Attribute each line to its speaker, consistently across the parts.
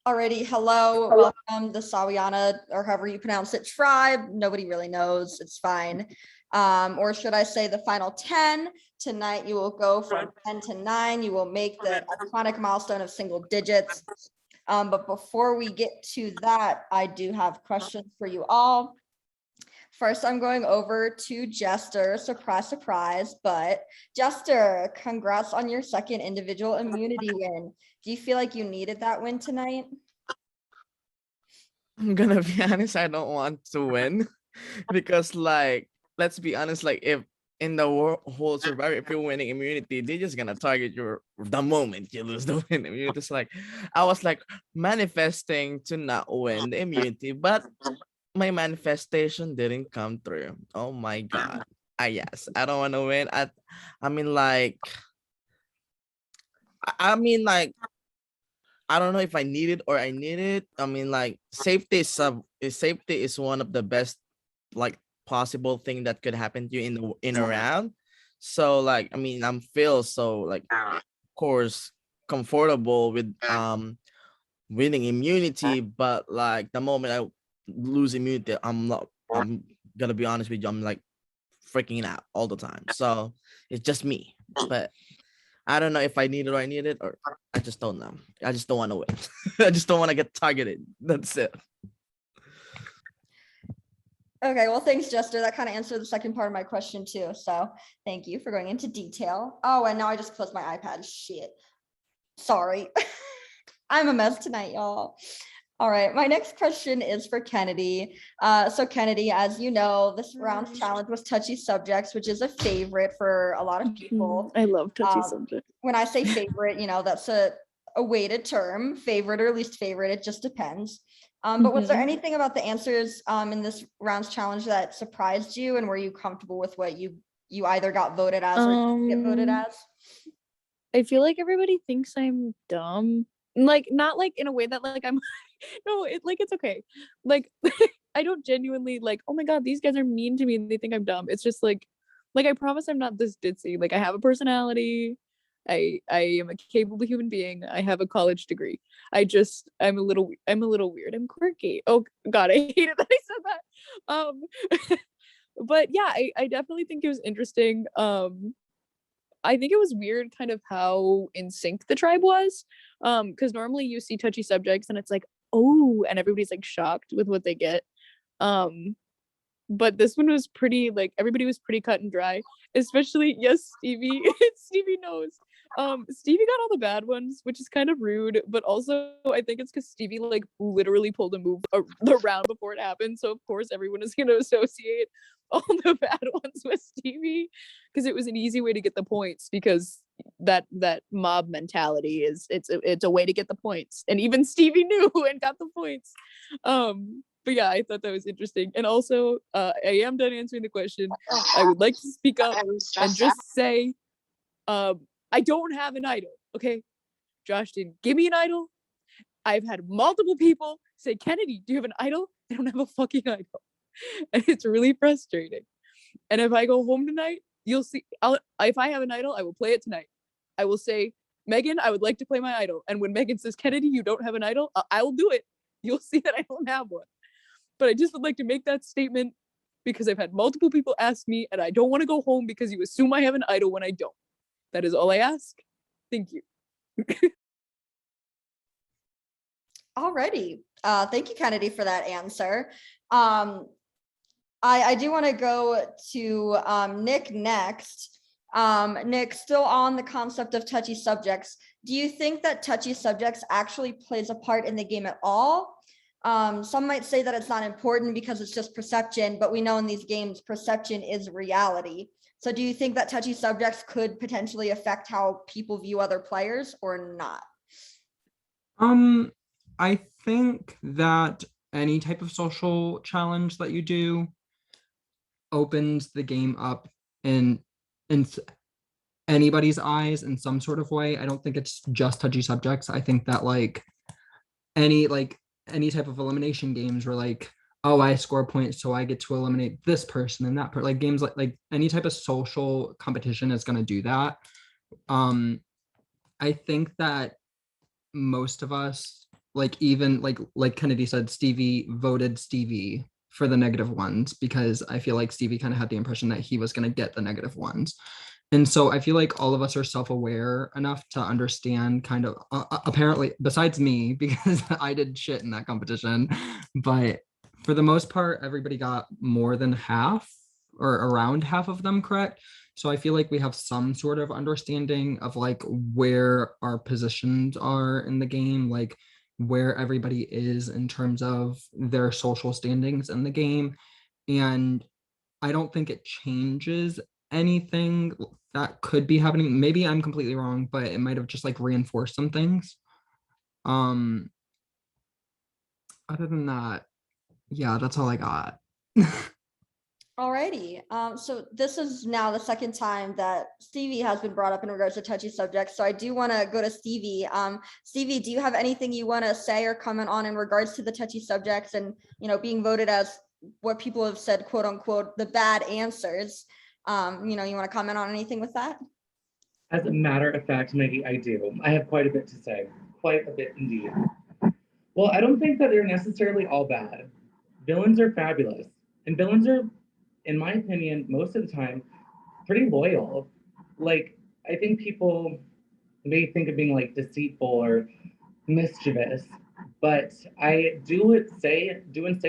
Speaker 1: Alrighty, hello, welcome to Sawiana, or however you pronounce it, tribe. Nobody really knows, it's fine. Or should I say the final 10? Tonight you will go from 10 to 9. You will make the iconic milestone of single digits. But before we get to that, I do have questions for you all. First, I'm going over to Jester, surprise, surprise, but Jester, congrats on your second individual immunity win. Do you feel like you needed that win tonight?
Speaker 2: I'm gonna be honest, I don't want to win because, like, let's be honest, like, if in the whole survivor, if you're winning immunity, they're just gonna target you the moment you lose the win immunity. It's like I was like manifesting to not win the immunity, but my manifestation didn't come through. Oh my god. Yes, I don't want to win. I mean, like, like, I don't know if I need it or I need it. I mean, like, safety is one of the best, like, possible thing that could happen to you in a round. So, like, I mean, I'm feel so, like, of course, comfortable with winning immunity, but like the moment I lose immunity, I'm gonna be honest with you, I'm like freaking out all the time. So it's just me. But I don't know if I need it or I need it, or I just don't know. I just don't want to win. I just don't want to get targeted. That's it.
Speaker 1: Okay, well, thanks, Jester. That kind of answered the second part of my question too. So thank you for going into detail. Oh, and now I just closed my iPad. Shit. Sorry. I'm a mess tonight, y'all. All right, my next question is for Kennedy. So Kennedy, as you know, this round's challenge was touchy subjects, which is a favorite for a lot of people.
Speaker 3: I love touchy subjects.
Speaker 1: When I say favorite, that's a weighted term, favorite or least favorite, it just depends. But was there anything about the answers in this round's challenge that surprised you, and were you comfortable with what you either got voted as or didn't get voted as?
Speaker 3: I feel like everybody thinks I'm dumb. Like, not like in a way that like I'm no, it's okay. Like I don't genuinely like, oh my god, these guys are mean to me and they think I'm dumb. It's just like I promise I'm not this ditzy. Like, I have a personality. I am a capable human being. I have a college degree. I'm a little weird. I'm quirky. Oh god, I hated that I said that. But yeah, I definitely think it was interesting. I think it was weird kind of how in sync the tribe was. Because normally you see touchy subjects and it's like, oh, and everybody's like shocked with what they get. But this one was pretty, like, everybody was pretty cut and dry, especially, yes, Stevie. Stevie knows. Stevie got all the bad ones, which is kind of rude, but also I think it's because Stevie like literally pulled a move the round before it happened, so of course everyone is going to associate all the bad ones with Stevie because it was an easy way to get the points, because that mob mentality is it's a way to get the points, and even Stevie knew and got the points. But yeah, I thought that was interesting. And also, I am done answering the question. I would like to speak up and just say, I don't have an idol, okay? Josh didn't give me an idol. I've had multiple people say, Kennedy, do you have an idol? I don't have a fucking idol. And it's really frustrating. And if I go home tonight, you'll see, if I have an idol, I will play it tonight. I will say, Megan, I would like to play my idol. And when Megan says, Kennedy, you don't have an idol, I will do it. You'll see that I don't have one. But I just would like to make that statement because I've had multiple people ask me, and I don't want to go home because you assume I have an idol when I don't. That is all I ask. Thank you.
Speaker 1: Alrighty. Thank you, Kennedy, for that answer. I do want to go to Nick next. Nick, still on the concept of touchy subjects. Do you think that touchy subjects actually plays a part in the game at all? Some might say that it's not important because it's just perception, but we know in these games, perception is reality. So do you think that touchy subjects could potentially affect how people view other players or not?
Speaker 4: I think that any type of social challenge that you do opens the game up in anybody's eyes in some sort of way. I don't think it's just touchy subjects. I think that like any type of elimination games where like, oh, I score points so I get to eliminate this person and that person, like games like any type of social competition is going to do that. I think that most of us like even like Kennedy said, Stevie voted Stevie for the negative ones because I feel like Stevie kind of had the impression that he was going to get the negative ones. And so I feel like all of us are self-aware enough to understand kind of apparently besides me because I did shit in that competition, but for the most part everybody got more than half or around half of them correct. So I feel like we have some sort of understanding of like where our positions are in the game, like where everybody is in terms of their social standings in the game. And I don't think it changes anything that could be happening. Maybe I'm completely wrong, but it might have just like reinforced some things. Um, Other than that, yeah, that's all I got.
Speaker 1: Alrighty, so this is now the second time that Stevie has been brought up in regards to touchy subjects. So I do want to go to Stevie. Stevie, do you have anything you want to say or comment on in regards to the touchy subjects and, you know, being voted as what people have said, quote unquote, the bad answers? You know, you want to comment on anything with that?
Speaker 5: As a matter of fact, Maggie, I do. I have quite a bit to say, quite a bit indeed. Well, I don't think that they're necessarily all bad. Villains are fabulous, and villains are, in my opinion, most of the time, pretty loyal. Like, I think people may think of being like deceitful or mischievous, but I do and say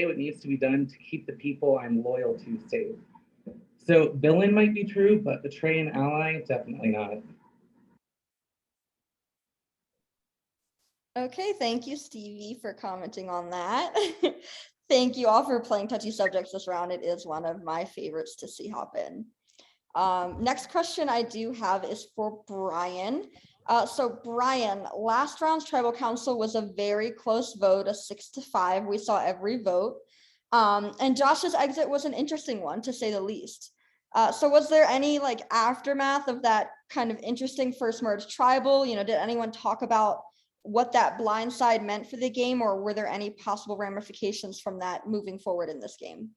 Speaker 5: what needs to be done to keep the people I'm loyal to safe. So villain might be true, but betray an ally, definitely not.
Speaker 1: Okay, thank you, Stevie, for commenting on that. Thank you all for playing touchy subjects this round. It is one of my favorites to see hop in. Next question I do have is for Brian. So Brian, last round's tribal council was a very close vote, a 6-5. We saw every vote. And Josh's exit was an interesting one, to say the least. So was there any like aftermath of that kind of interesting first merge tribal? You know, did anyone talk about what that blind side meant for the game, or were there any possible ramifications from that moving forward in this game?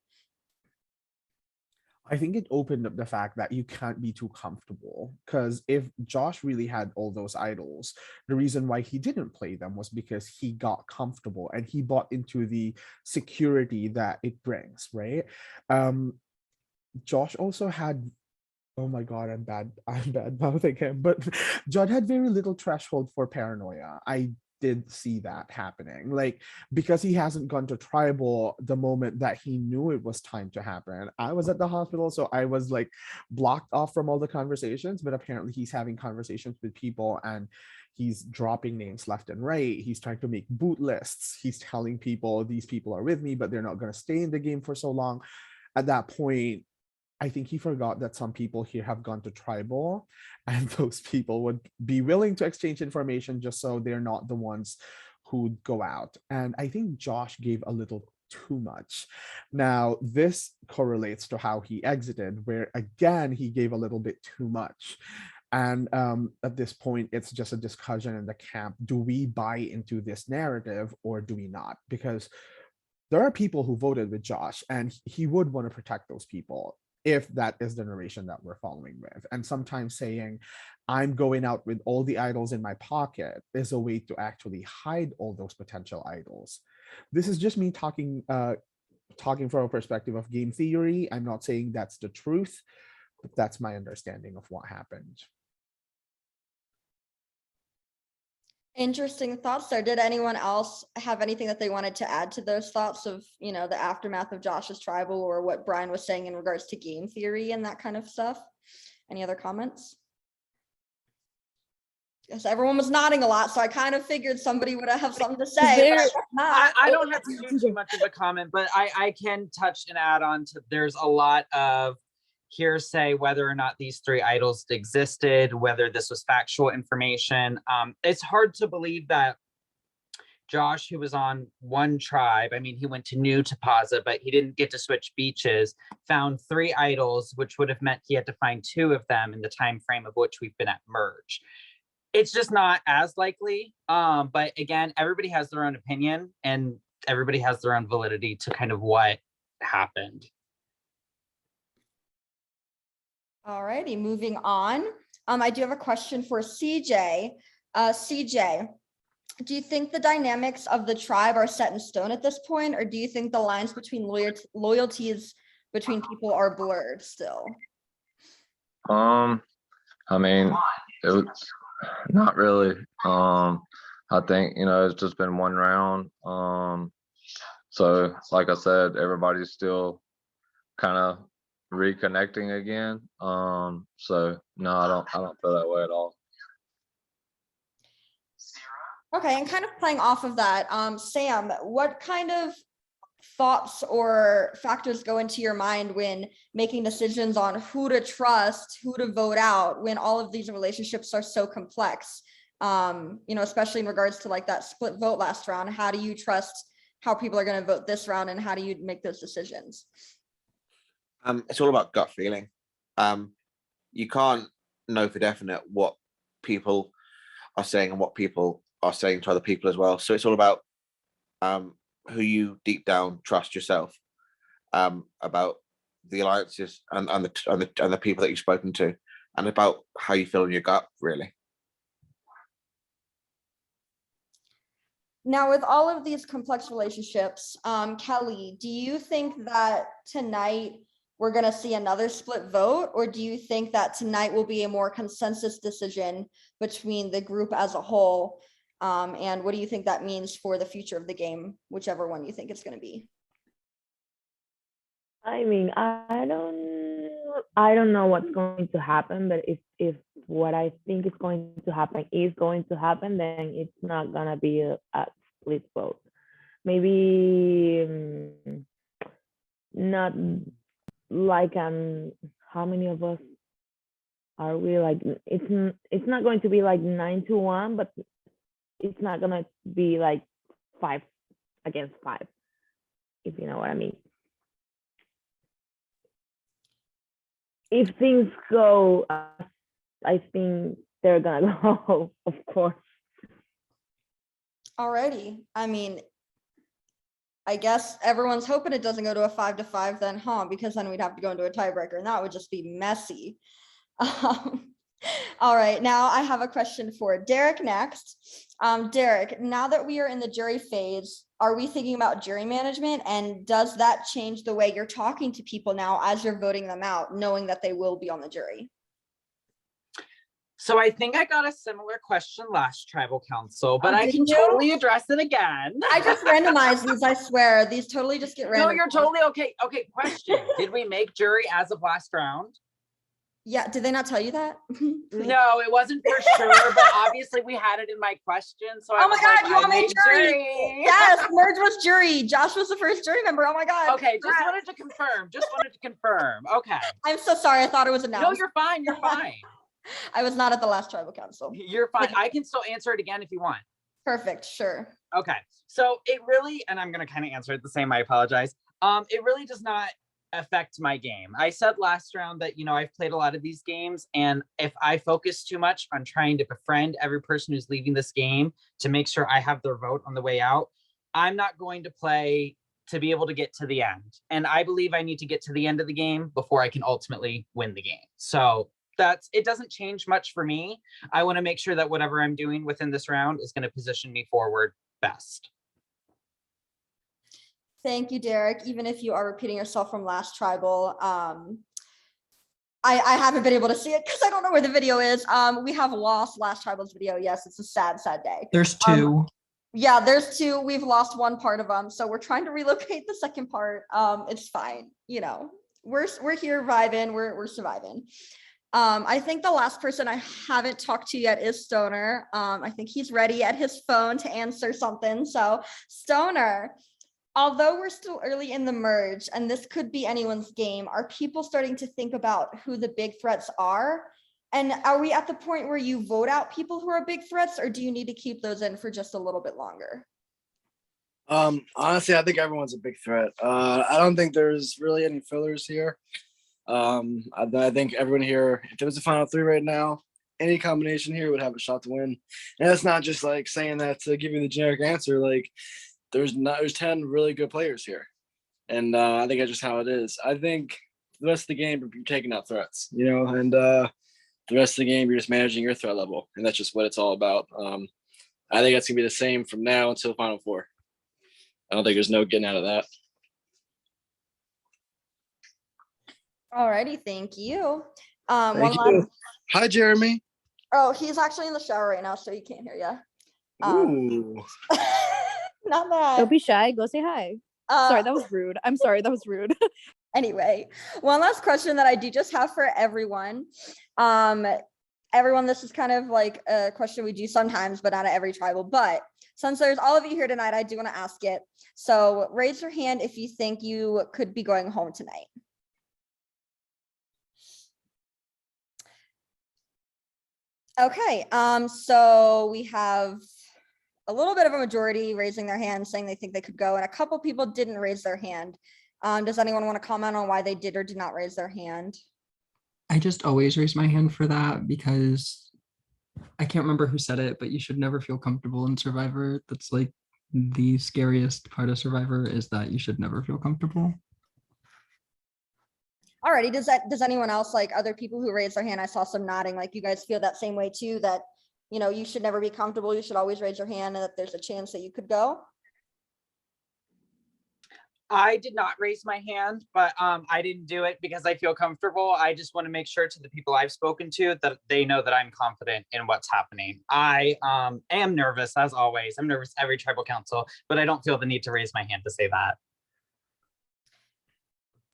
Speaker 6: I think it opened up the fact that you can't be too comfortable, because if Josh really had all those idols, the reason why he didn't play them was because he got comfortable and he bought into the security that it brings, right? Josh also had, oh my god, I'm bad mouthing him, but John had very little threshold for paranoia. I did see that happening, like, because he hasn't gone to tribal the moment that he knew it was time to happen. I was at the hospital, so I was like blocked off from all the conversations, but apparently he's having conversations with people and he's dropping names left and right. He's trying to make boot lists. He's telling people these people are with me, but they're not going to stay in the game for so long. At that point, I think he forgot that some people here have gone to tribal, and those people would be willing to exchange information just so they're not the ones who'd go out. And I think Josh gave a little too much. Now, this correlates to how he exited, where again, he gave a little bit too much. And at this point, it's just a discussion in the camp. Do we buy into this narrative or do we not? Because there are people who voted with Josh, and he would want to protect those people if that is the narration that we're following with. And sometimes saying, I'm going out with all the idols in my pocket is a way to actually hide all those potential idols. This is just me talking from a perspective of game theory. I'm not saying that's the truth, but that's my understanding of what happened.
Speaker 1: Interesting thoughts there. Did anyone else have anything that they wanted to add to those thoughts of, you know, the aftermath of Josh's tribal, or what Brian was saying in regards to game theory and that kind of stuff? Any other comments? Yes, everyone was nodding a lot, so I kind of figured somebody would have something to say. But I guess not.
Speaker 7: I don't have to do too much of a comment, but I can touch and add on to, there's a lot of hearsay whether or not these three idols existed, whether this was factual information. It's hard to believe that Josh, who was on one tribe, I mean, he went to New Tapaza, but he didn't get to switch beaches, found three idols, which would have meant he had to find two of them in the time frame of which we've been at merge. It's just not as likely. But again, everybody has their own opinion and everybody has their own validity to kind of what happened.
Speaker 1: All righty, moving on. I do have a question for CJ. CJ, do you think the dynamics of the tribe are set in stone at this point, or do you think the lines between loyalties between people are blurred still?
Speaker 8: I mean, it was not really. I think, it's just been one round. So like I said, everybody's still kind of reconnecting again. So no, I don't feel that way at all.
Speaker 1: Okay, and kind of playing off of that, Sam, what kind of thoughts or factors go into your mind when making decisions on who to trust, who to vote out, when all of these relationships are so complex? Especially in regards to like that split vote last round. How do you trust how people are going to vote this round, and how do you make those decisions?
Speaker 9: It's all about gut feeling. You can't know for definite what people are saying and what people are saying to other people as well. So it's all about who you deep down trust yourself, about the alliances and the people that you've spoken to, and about how you feel in your gut, really.
Speaker 1: Now, with all of these complex relationships, Kelly, do you think that tonight we're going to see another split vote, or do you think that tonight will be a more consensus decision between the group as a whole? And what do you think that means for the future of the game, whichever one you think it's going to be?
Speaker 10: I mean, I don't know what's going to happen, but if what I think is going to happen, then it's not gonna be a split vote. Maybe not like how many of us are we? Like it's not going to be like 9-1, but it's not gonna be like 5 against 5, if you know what I mean. If things go, I think they're gonna go, of course.
Speaker 1: Alrighty. I mean, I guess everyone's hoping it doesn't go to a 5-5 then, huh? Because then we'd have to go into a tiebreaker, and that would just be messy. All right, now I have a question for Derek next. Derek, now that we are in the jury phase, are we thinking about jury management, and does that change the way you're talking to people now as you're voting them out, knowing that they will be on the jury?
Speaker 7: So I think I got a similar question last tribal council, but I
Speaker 1: did
Speaker 7: can
Speaker 1: you?
Speaker 7: totally address it again.
Speaker 1: I just randomized these, I swear. These totally just get random.
Speaker 7: No, you're totally okay. Okay, question. Did we make jury as of last round?
Speaker 1: Yeah, did they not tell you that?
Speaker 7: No, it wasn't for sure, but obviously we had it in my question. So
Speaker 1: oh my God, you want me jury?
Speaker 7: jury?
Speaker 1: Yes, Merge was jury. Josh was the first jury member. Oh my God.
Speaker 7: Okay, just wanted to confirm. Okay.
Speaker 1: I'm so sorry. I thought it was announced.
Speaker 7: No, you're fine. You're fine.
Speaker 1: I was not at the last tribal council.
Speaker 7: You're fine. I can still answer it again if you want.
Speaker 1: Perfect, sure.
Speaker 7: Okay, so it really, and I'm gonna kind of answer it the same, I apologize. It really does not affect my game. I said last round that, I've played a lot of these games, and if I focus too much on trying to befriend every person who's leaving this game to make sure I have their vote on the way out, I'm not going to play to be able to get to the end. And I believe I need to get to the end of the game before I can ultimately win the game. So it doesn't change much for me. I want to make sure that whatever I'm doing within this round is going to position me forward best.
Speaker 1: Thank you, Derek. Even if you are repeating yourself from last tribal, I haven't been able to see it because I don't know where the video is. We have lost last tribal's video. Yes, it's a sad, sad day.
Speaker 4: There's two.
Speaker 1: Yeah, there's two. We've lost one part of them, so we're trying to relocate the second part. It's fine. We're here vibing. We're surviving. I think the last person I haven't talked to yet is Stoner. I think he's ready at his phone to answer something. So Stoner, although we're still early in the merge and this could be anyone's game, are people starting to think about who the big threats are? And are we at the point where you vote out people who are big threats, or do you need to keep those in for just a little bit longer?
Speaker 11: Honestly, I think everyone's a big threat. I don't think there's really any fillers here. I think everyone here, if there was a final 3 right now, any combination here would have a shot to win. And that's not just like saying that to give you the generic answer. Like there's 10 really good players here. And I think that's just how it is. I think the rest of the game, you're taking out threats, and the rest of the game, you're just managing your threat level. And that's just what it's all about. I think that's gonna be the same from now until Final Four. I don't think there's no getting out of that.
Speaker 1: Alrighty, thank you.
Speaker 11: Thank
Speaker 1: One
Speaker 11: you.
Speaker 1: last.
Speaker 11: Hi, Jeremy.
Speaker 1: Oh, he's actually in the shower right now, so he can't hear you.
Speaker 11: Ooh.
Speaker 1: Not that.
Speaker 3: Don't be shy. Go say hi. Sorry, that was rude. I'm sorry, that was rude.
Speaker 1: Anyway, one last question that I do just have for everyone. Everyone, this is kind of like a question we do sometimes, but not at every tribal. But since there's all of you here tonight, I do want to ask it. So raise your hand if you think you could be going home tonight. Okay, so we have a little bit of a majority raising their hand saying they think they could go, and a couple people didn't raise their hand. Does anyone want to comment on why they did or did not raise their hand?
Speaker 4: I just always raise my hand for that because I can't remember who said it, but you should never feel comfortable in Survivor. That's like the scariest part of Survivor, is that you should never feel comfortable.
Speaker 1: Alrighty, does anyone else, like other people who raised their hand, I saw some nodding, like you guys feel that same way too, that, you know, you should never be comfortable, you should always raise your hand, and that there's a chance that you could go?
Speaker 7: I did not raise my hand, but I didn't do it because I feel comfortable. I just want to make sure to the people I've spoken to that they know that I'm confident in what's happening. I am nervous, as always. I'm nervous every tribal council, but I don't feel the need to raise my hand to say that.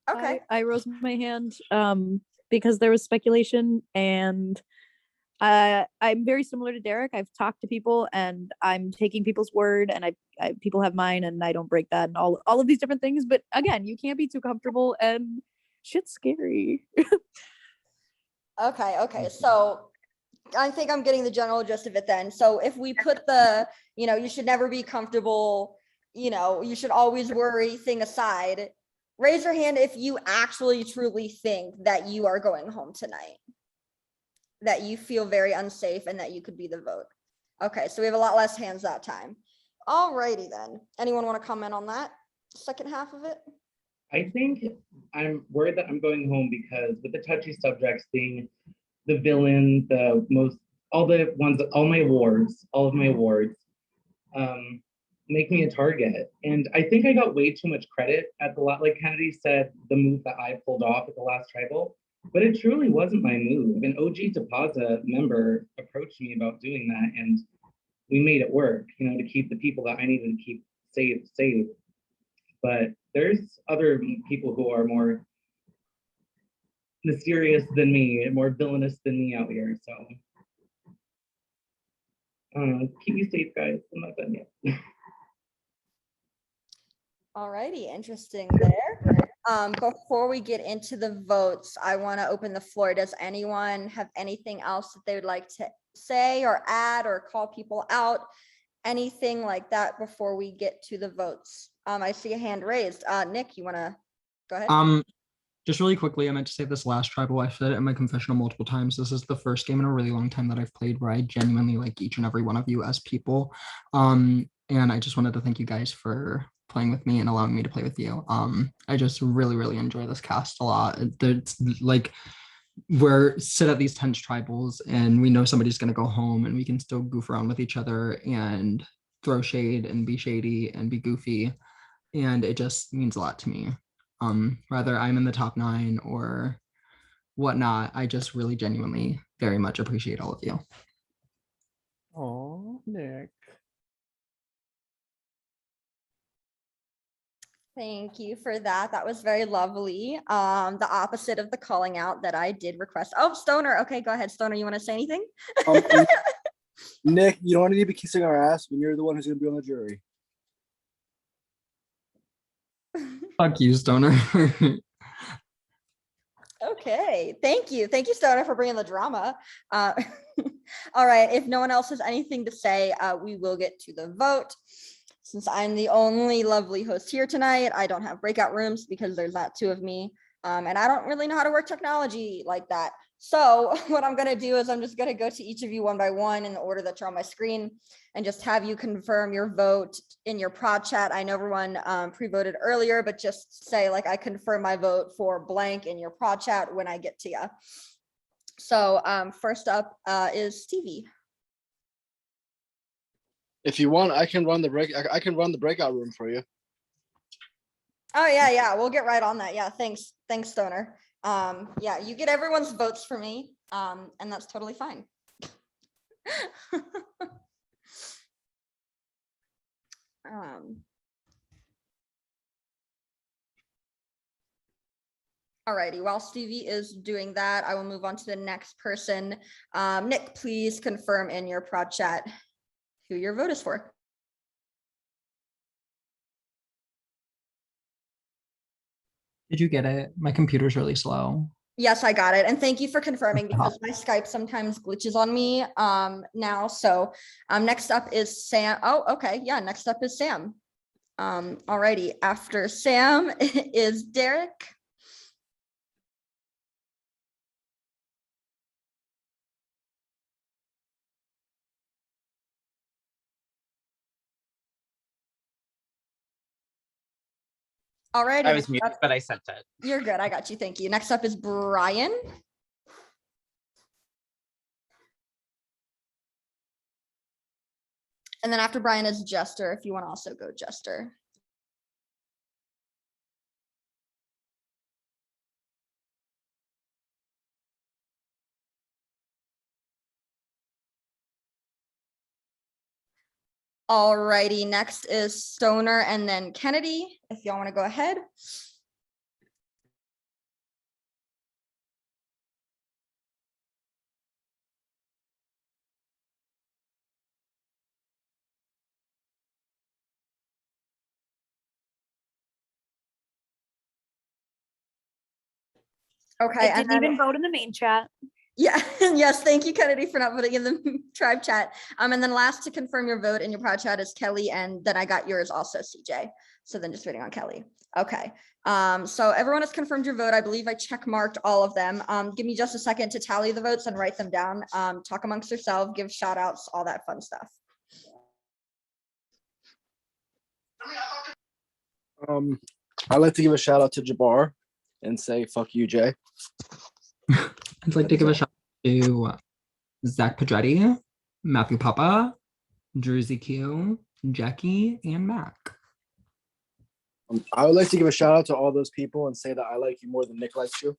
Speaker 1: Okay.
Speaker 3: I rose my hand because there was speculation, and I'm very similar to Derek. I've talked to people and I'm taking people's word, and I people have mine, and I don't break that, and all of these different things. But again, you can't be too comfortable, and shit's scary.
Speaker 1: Okay, so I think I'm getting the general gist of it then. So if we put the, you know, you should never be comfortable, you know, you should always worry thing aside, raise your hand if you actually truly think that you are going home tonight, that you feel very unsafe and that you could be the vote. Okay, so we have a lot less hands that time. Alrighty then. Anyone want to comment on that second half of it?
Speaker 5: I think I'm worried that I'm going home because with the touchy subjects being the villain, all of my awards, make me a target. And I think I got way too much credit at the lot. Like Kennedy said, the move that I pulled off at the last tribal, but it truly wasn't my move. An OG Deposit member approached me about doing that, and we made it work, you know, to keep the people that I needed to keep safe. But there's other people who are more mysterious than me, more villainous than me out here. So keep you safe, guys. I'm not done yet.
Speaker 1: Alrighty, interesting there. Before we get into the votes, I want to open the floor. Does anyone have anything else that they would like to say or add or call people out? Anything like that before we get to the votes? I see a hand raised. Nick, you want to go ahead?
Speaker 4: Just really quickly, I meant to say this last tribal. I said it in my confessional multiple times. This is the first game in a really long time that I've played where I genuinely like each and every one of you as people. And I just wanted to thank you guys for playing with me and allowing me to play with you. I just really enjoy this cast a lot. It's like we're sit at these tense tribals and we know somebody's going to go home, and we can still goof around with each other and throw shade and be shady and be goofy, and it just means a lot to me. Whether I'm in the top 9 or whatnot, I just really genuinely very much appreciate all of you.
Speaker 6: Oh, Nick.
Speaker 1: Thank you for that. That was very lovely. The opposite of the calling out that I did request. Oh, Stoner. Okay, go ahead, Stoner. You want to say anything?
Speaker 11: Nick, you don't need to be kissing our ass when you're the one who's going to be on the jury.
Speaker 4: Fuck you, Stoner.
Speaker 1: Okay, thank you. Thank you, Stoner, for bringing the drama. All right, if no one else has anything to say, we will get to the vote. Since I'm the only lovely host here tonight, I don't have breakout rooms because there's not 2 of me. And I don't really know how to work technology like that. So what I'm gonna do is I'm just gonna go to each of you one by one in the order that you're on my screen and just have you confirm your vote in your prod chat. I know everyone pre-voted earlier, but just say like, I confirm my vote for blank in your prod chat when I get to you. So first up is Stevie.
Speaker 11: If you want, I can run the I can run the breakout room for you.
Speaker 1: Oh yeah, we'll get right on that. Yeah, thanks, Stoner. Yeah, you get everyone's votes for me, and that's totally fine. Alrighty, while Stevie is doing that, I will move on to the next person. Nick, please confirm in your prod chat who your vote is for.
Speaker 4: Did you get it? My computer's really slow.
Speaker 1: Yes, I got it. And thank you for confirming because my Skype sometimes glitches on me now. So next up is Sam. Oh, okay. Yeah, next up is Sam. Alrighty, after Sam is Derek. All right.
Speaker 7: I was muted, but I sent it.
Speaker 1: You're good. I got you. Thank you. Next up is Brian. And then after Brian is Jester, if you want to also go Jester. Alrighty, next is Stoner and then Kennedy, if y'all want to go ahead. Okay.
Speaker 12: I didn't even vote in the main chat.
Speaker 1: Yeah, yes, thank you, Kennedy, for not voting in the tribe chat. And then last to confirm your vote in your prod chat is Kelly, and then I got yours also, CJ. So then just waiting on Kelly. Okay, so everyone has confirmed your vote. I believe I check marked all of them. Give me just a second to tally the votes and write them down. Talk amongst yourselves, give shout outs, all that fun stuff.
Speaker 11: I'd like to give a shout out to Jabbar and say fuck you, Jay.
Speaker 4: I'd like to give a shout out to Zach Pedretti, Matthew Papa, Druzy Q, Jackie, and Mac.
Speaker 11: I would like to give a shout out to all those people and say that I like you more than Nick likes you.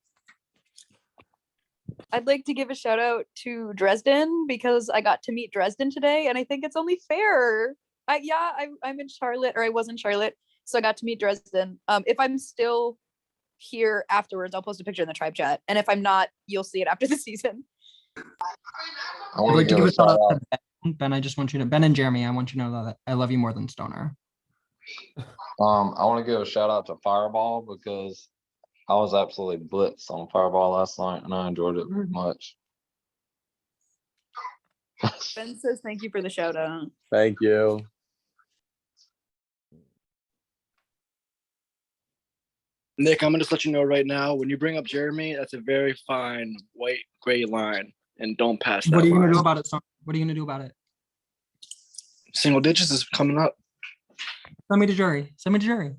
Speaker 3: I'd like to give a shout out to Dresden because I got to meet Dresden today, and I think it's only fair. I'm in Charlotte, or I was in Charlotte, so I got to meet Dresden. If I'm still here afterwards, I'll post a picture in the tribe chat, and if I'm not, you'll see it after the season.
Speaker 4: I'd like to give a shout out to Ben. I just want you to, Ben and Jeremy, I want you to know that I love you more than Stoner.
Speaker 8: I want to give a shout out to Fireball because I was absolutely blitzed on Fireball last night and I enjoyed it very much.
Speaker 3: Ben says thank you for the shout out.
Speaker 13: Thank you.
Speaker 11: Nick, I'm gonna just let you know right now, when you bring up Jeremy, that's a very fine white gray line, and don't pass that.
Speaker 4: What are you
Speaker 11: line.
Speaker 4: gonna do about it, Stoner? What are you gonna do about it?
Speaker 11: Single digits is coming up.
Speaker 4: Send me to jury. Send me to jury.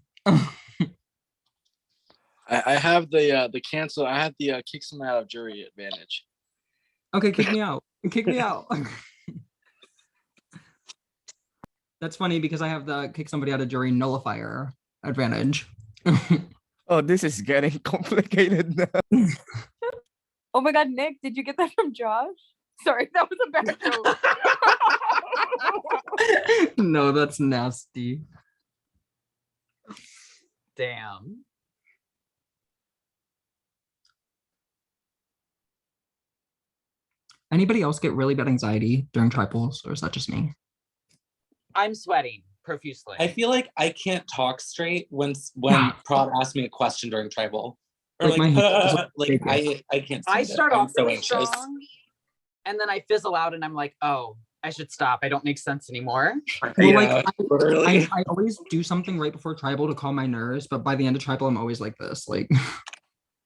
Speaker 11: I have the cancel. I have the kick someone out of jury advantage.
Speaker 4: Okay, kick me out. Kick me out. That's funny because I have the kick somebody out of jury nullifier advantage.
Speaker 2: Oh, this is getting complicated now.
Speaker 3: Oh my god, Nick, did you get that from Josh? Sorry, that was a bad joke.
Speaker 4: No, that's nasty.
Speaker 7: Damn.
Speaker 4: Anybody else get really bad anxiety during triples, or is that just me?
Speaker 7: I'm sweating profusely.
Speaker 5: I feel like I can't talk straight when Prod asks me a question during tribal. Or
Speaker 4: Like, my hands just,
Speaker 5: like I can't.
Speaker 7: I
Speaker 5: stand it.
Speaker 7: start
Speaker 5: I'm
Speaker 7: off
Speaker 5: so
Speaker 7: really
Speaker 5: anxious.
Speaker 7: strong, and then I fizzle out, and I'm like, oh, I should stop. I don't make sense anymore.
Speaker 4: well, like
Speaker 5: Yeah, literally.
Speaker 4: I always do something right before tribal to calm my nerves, but by the end of tribal, I'm always like this. Like,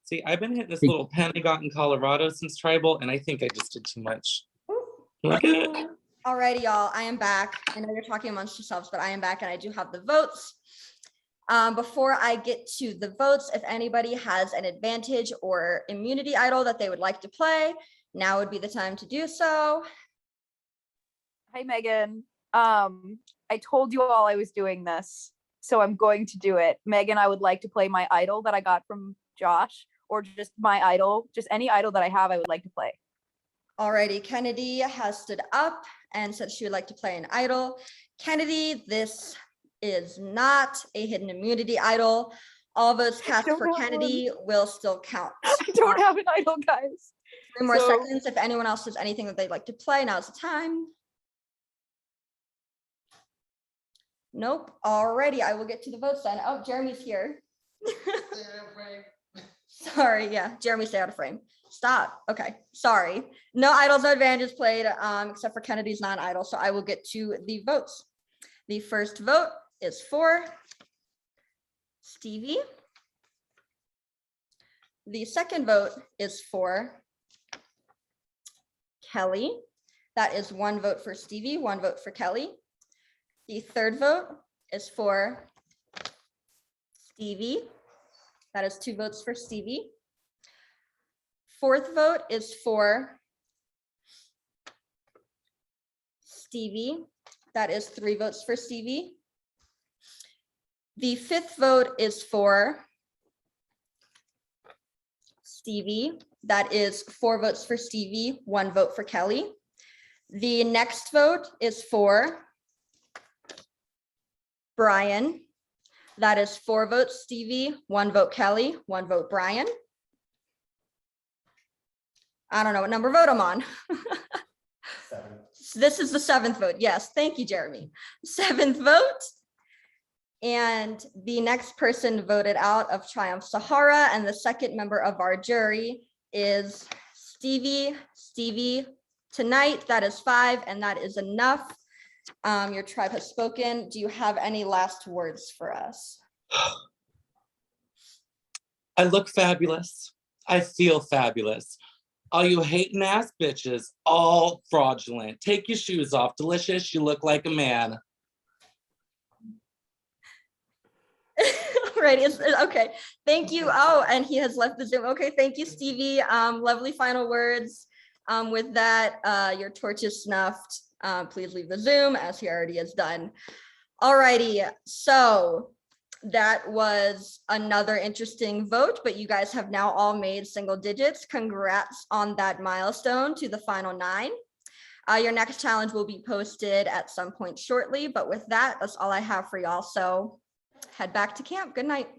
Speaker 5: See, I've been hitting this little pen I got in Colorado since tribal, and I think I just did too much.
Speaker 1: Alrighty, y'all, I am back. I know you're talking amongst yourselves, but I am back and I do have the votes. Before I get to the votes, if anybody has an advantage or immunity idol that they would like to play, now would be the time to do so.
Speaker 3: Hi, Megan.
Speaker 12: I told you all I was doing this, so I'm going to do it. Megan, I would like to play my idol that I got from Josh, or just my idol, just any idol that I have, I would like to play.
Speaker 1: Alrighty, Kennedy has stood up and said she would like to play an idol. Kennedy, this is not a hidden immunity idol. All votes cast
Speaker 12: don't
Speaker 1: for
Speaker 12: have
Speaker 1: Kennedy will still count.
Speaker 12: I don't have an idol, guys.
Speaker 1: 3 more
Speaker 12: So-
Speaker 1: seconds. If anyone else has anything that they'd like to play, now's the time. Nope. Alrighty, I will get to the votes then. Oh, Jeremy's here. Sorry, yeah, Jeremy, stay out of frame. Stop. Okay, sorry. No idols, no advantages played, except for Kennedy's non-idol. So I will get to the votes. The first vote is for Stevie. The second vote is for Kelly. That is 1 vote for Stevie, 1 vote for Kelly. The third vote is for Stevie. That is 2 votes for Stevie. Fourth vote is for Stevie. That is 3 votes for Stevie. The fifth vote is for Stevie. That is 4 votes for Stevie, 1 vote for Kelly. The next vote is for Brian. That is 4 votes Stevie, 1 vote Kelly, 1 vote Brian. I don't know what number vote I'm on. This is the 7th vote. Yes, thank you, Jeremy. 7th vote. And the next person voted out of Triumph Sahara, and the second member of our jury is Stevie. Stevie, tonight, that is 5, and that is enough. Your tribe has spoken. Do you have any last words for us?
Speaker 13: I look fabulous. I feel fabulous. All you hating ass bitches, all fraudulent. Take your shoes off. Delicious. You look like a man.
Speaker 1: Right, okay, thank you. Oh, and he has left the Zoom. Okay, thank you, Stevie. Lovely final words. With that, your torch is snuffed. Please leave the Zoom, as he already has done. Alrighty, so that was another interesting vote, but you guys have now all made single digits. Congrats on that milestone to the final 9. Your next challenge will be posted at some point shortly, but with that, that's all I have for y'all. So head back to camp. Good night.